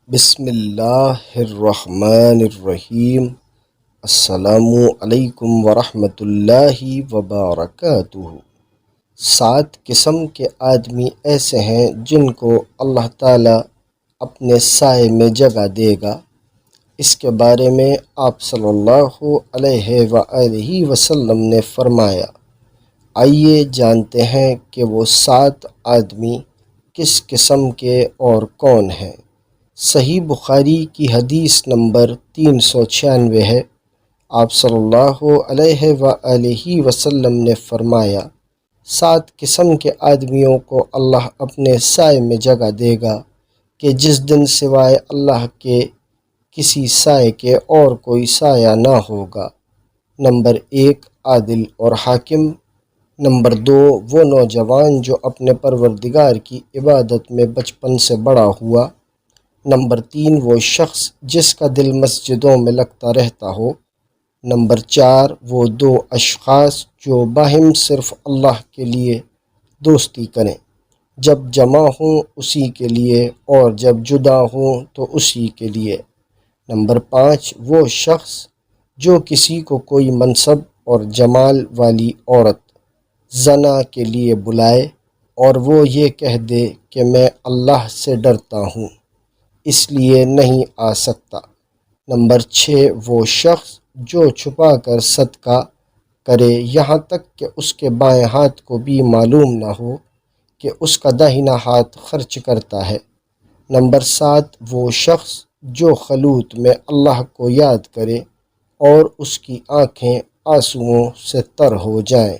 بسم اللہ الرحمن الرحیم۔ السلام علیکم ورحمۃ اللہ وبرکاتہ۔ 7 قسم کے آدمی ایسے ہیں جن کو اللہ تعالیٰ اپنے سائے میں جگہ دے گا۔ اس کے بارے میں آپ صلی اللہ علیہ وآلہ وسلم نے فرمایا، آئیے جانتے ہیں کہ وہ 7 آدمی کس قسم کے اور کون ہیں۔ صحیح بخاری کی حدیث نمبر 396 ہے۔ آپ صلی اللہ علیہ وآلہ وسلم نے فرمایا، 7 قسم کے آدمیوں کو اللہ اپنے سائے میں جگہ دے گا کہ جس دن سوائے اللہ کے کسی سائے کے اور کوئی سایہ نہ ہوگا۔ نمبر 1، عادل اور حاکم۔ نمبر 2، وہ نوجوان جو اپنے پروردگار کی عبادت میں بچپن سے بڑا ہوا۔ نمبر 3، وہ شخص جس کا دل مسجدوں میں لگتا رہتا ہو۔ نمبر 4، وہ 2 اشخاص جو باہم صرف اللہ کے لیے دوستی کریں، جب جمع ہوں اسی کے لیے اور جب جدا ہوں تو اسی کے لیے۔ نمبر 5، وہ شخص جو کسی کو کوئی منصب اور جمال والی عورت زنا کے لیے بلائے اور وہ یہ کہہ دے کہ میں اللہ سے ڈرتا ہوں اس لیے نہیں آ سکتا۔ نمبر 6، وہ شخص جو چھپا کر صدقہ کرے یہاں تک کہ اس کے بائیں ہاتھ کو بھی معلوم نہ ہو کہ اس کا داہنا ہاتھ خرچ کرتا ہے۔ نمبر 7، وہ شخص جو خلوت میں اللہ کو یاد کرے اور اس کی آنکھیں آنسوؤں سے تر ہو جائیں۔